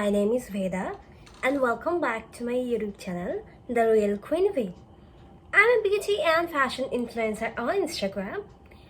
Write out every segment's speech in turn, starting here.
my name is Veda and welcome back to my YouTube channel, The Real Queen V. I'm a beauty and fashion influencer on Instagram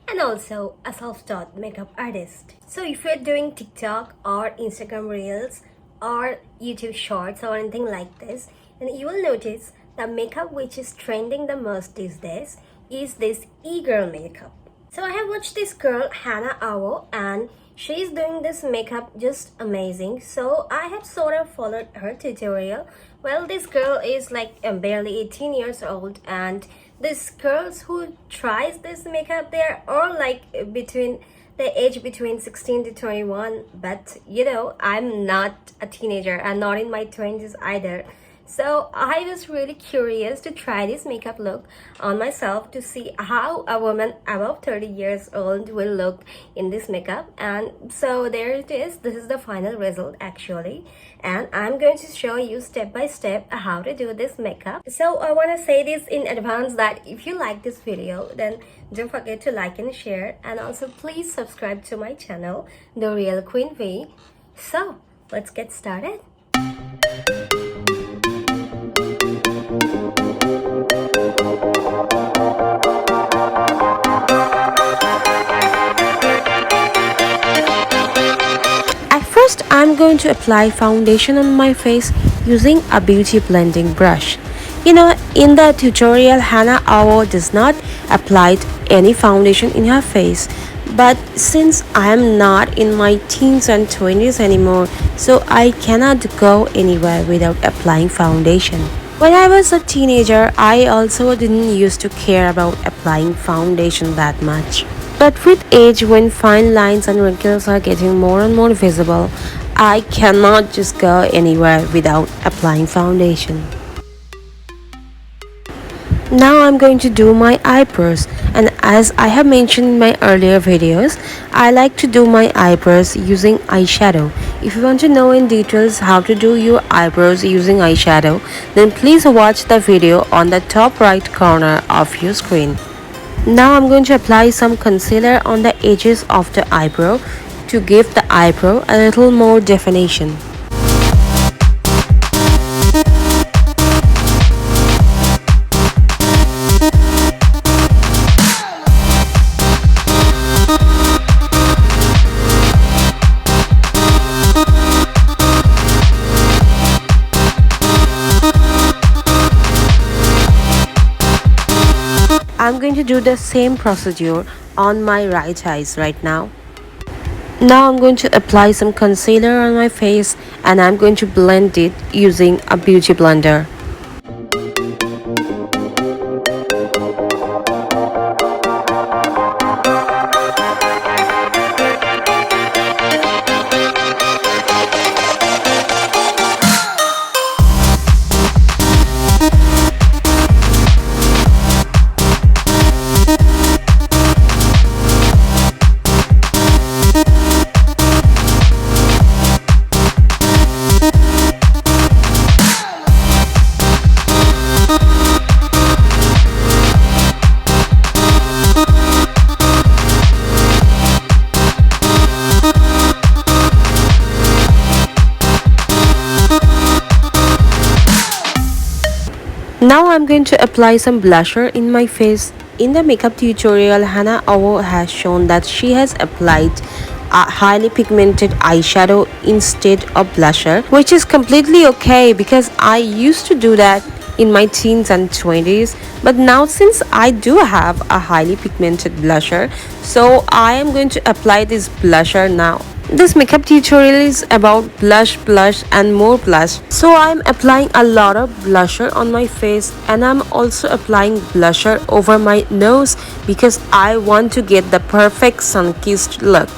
and also a self-taught makeup artist. So if you're doing TikTok or Instagram Reels or YouTube Shorts or anything like this, then you will notice the makeup which is trending the most these days is this e-girl makeup. So I have watched this girl Hannah Awo and she's doing this makeup just amazing. So I have sort of followed her tutorial. Well, this girl is like barely 18 years old and these girls who tries this makeup, they're all like between the age between 16 to 21. But you know, I'm not a teenager and not in my 20s either. So I was really curious to try this makeup look on myself to see how a woman above 30 years old will look in this makeup. And so there it is. This is the final result actually. And I'm going to show you step by step how to do this makeup. So I want to say this in advance that if you like this video, then don't forget to like and share. And also please subscribe to my channel, The Real Queen V. So let's get started. First, I'm going to apply foundation on my face using a beauty blending brush. You know, in the tutorial, Hannah Awo does not apply any foundation in her face. But since I am not in my teens and 20s anymore, so I cannot go anywhere without applying foundation. When I was a teenager, I also didn't used to care about applying foundation that much. But with age, when fine lines and wrinkles are getting more and more visible, I cannot just go anywhere without applying foundation. Now I'm going to do my eyebrows, and as I have mentioned in my earlier videos, I like to do my eyebrows using eyeshadow. If you want to know in details how to do your eyebrows using eyeshadow, then please watch the video on the top right corner of your screen. Now I'm going to apply some concealer on the edges of the eyebrow to give the eyebrow a little more definition. I'm going to do the same procedure on my right eyes right now. Now I'm going to apply some concealer on my face and I'm going to blend it using a beauty blender. Now I'm going to apply some blusher in my face. In the makeup tutorial, Hannah Awo has shown that she has applied a highly pigmented eyeshadow instead of blusher, which is completely okay because I used to do that in my teens and 20s. But now since I do have a highly pigmented blusher, so I am going to apply this blusher now. This makeup tutorial is about blush, and more blush. So I'm applying a lot of blusher on my face and I'm also applying blusher over my nose because I want to get the perfect sun-kissed look.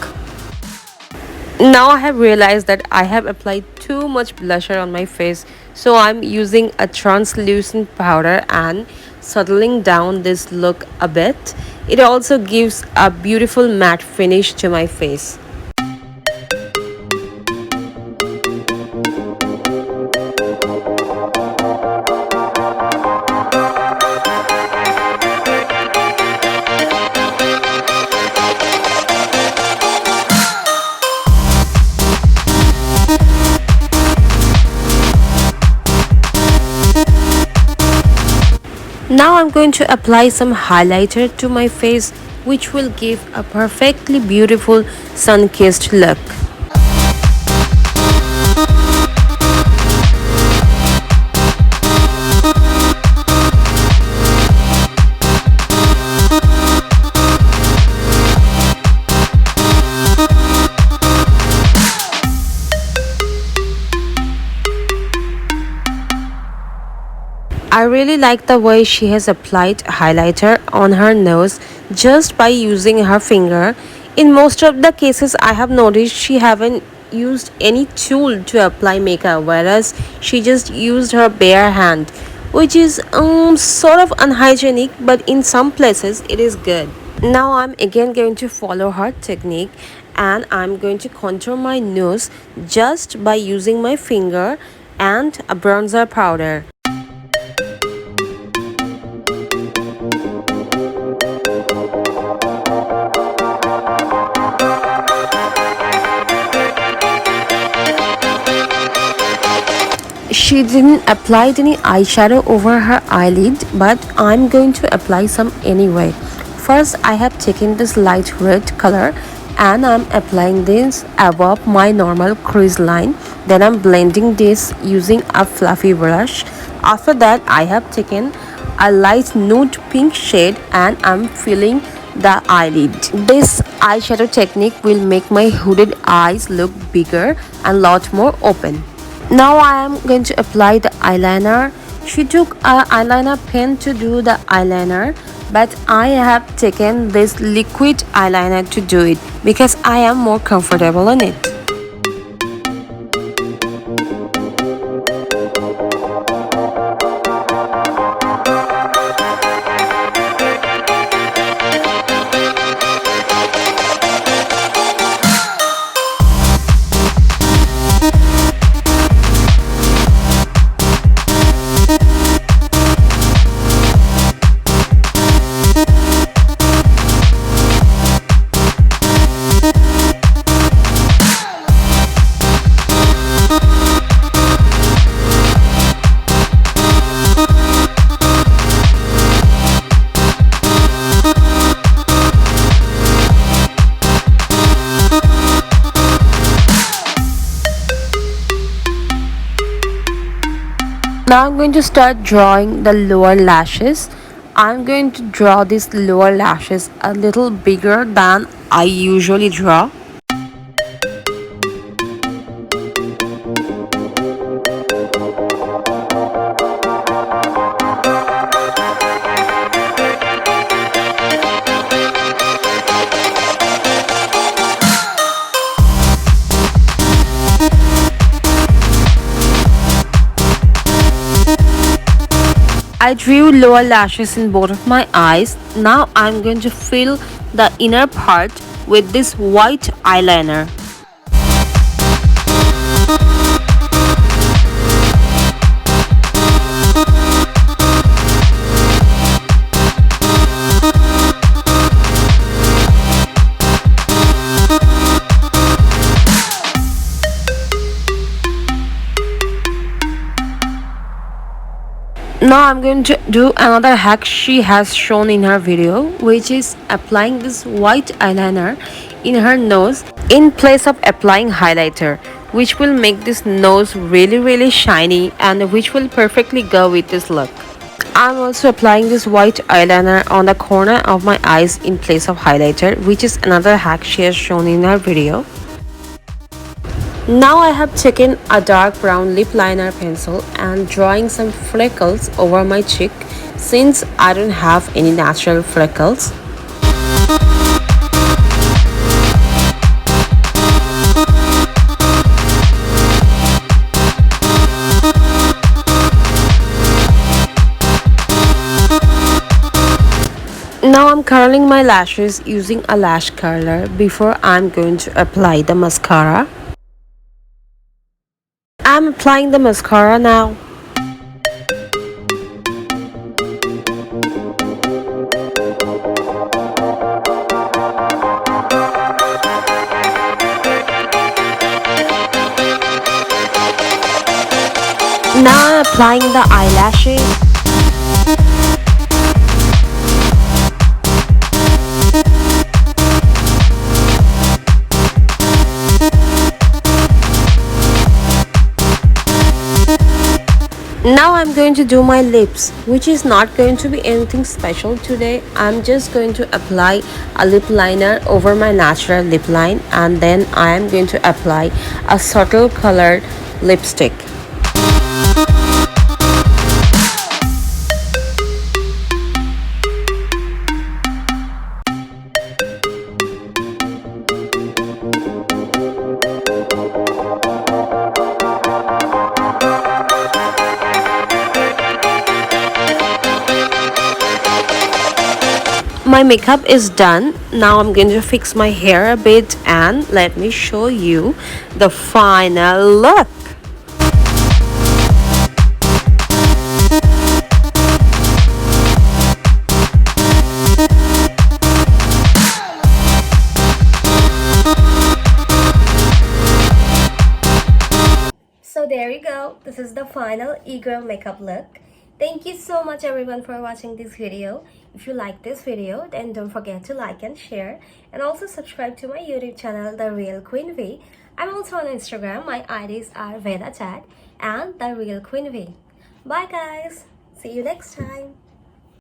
Now I have realized that I have applied too much blusher on my face, so I'm using a translucent powder and settling down this look a bit. It also gives a beautiful matte finish to my face. I'm going to apply some highlighter to my face, which will give a perfectly beautiful sun-kissed look. I really like the way she has applied highlighter on her nose just by using her finger. In most of the cases I have noticed she haven't used any tool to apply makeup, whereas she just used her bare hand, which is sort of unhygienic, but in some places it is good. Now I'm again going to follow her technique, and I'm going to contour my nose just by using my finger and a bronzer powder. She didn't apply any eyeshadow over her eyelid, but I'm going to apply some anyway. First, I have taken this light red color and I'm applying this above my normal crease line. Then I'm blending this using a fluffy brush. After that, I have taken a light nude pink shade and I'm filling the eyelid. This eyeshadow technique will make my hooded eyes look bigger and lot more open. Now I am going to apply the eyeliner. She took a eyeliner pen to do the eyeliner, but I have taken this liquid eyeliner to do it because I am more comfortable in it. Now I'm going to start drawing the lower lashes. I'm going to draw these lower lashes a little bigger than I usually draw. I drew lower lashes in both of my eyes. Now I'm going to fill the inner part with this white eyeliner. Now I'm going to do another hack she has shown in her video, which is applying this white eyeliner in her nose in place of applying highlighter, which will make this nose really shiny and which will perfectly go with this look. I'm also applying this white eyeliner on the corner of my eyes in place of highlighter, which is another hack she has shown in her video. Now I have taken a dark brown lip liner pencil and drawing some freckles over my cheek since I don't have any natural freckles. Now I'm curling my lashes using a lash curler before I'm going to apply the mascara. I'm applying the mascara now. Now I'm applying the eyelashes. going to do my lips, which is not going to be anything special today. I'm just going to apply a lip liner over my natural lip line, and then I am going to apply a subtle colored lipstick. My makeup is done. Now I'm going to fix my hair a bit and let me show you the final look. So there you go. This is the final e-girl makeup look. Thank you so much everyone for watching this video. If you like this video, then don't forget to like and share, and also subscribe to my YouTube channel, The Real Queen V. I'm also on Instagram. My IDs are VedaChat and The Real Queen V. Bye guys. See you next time.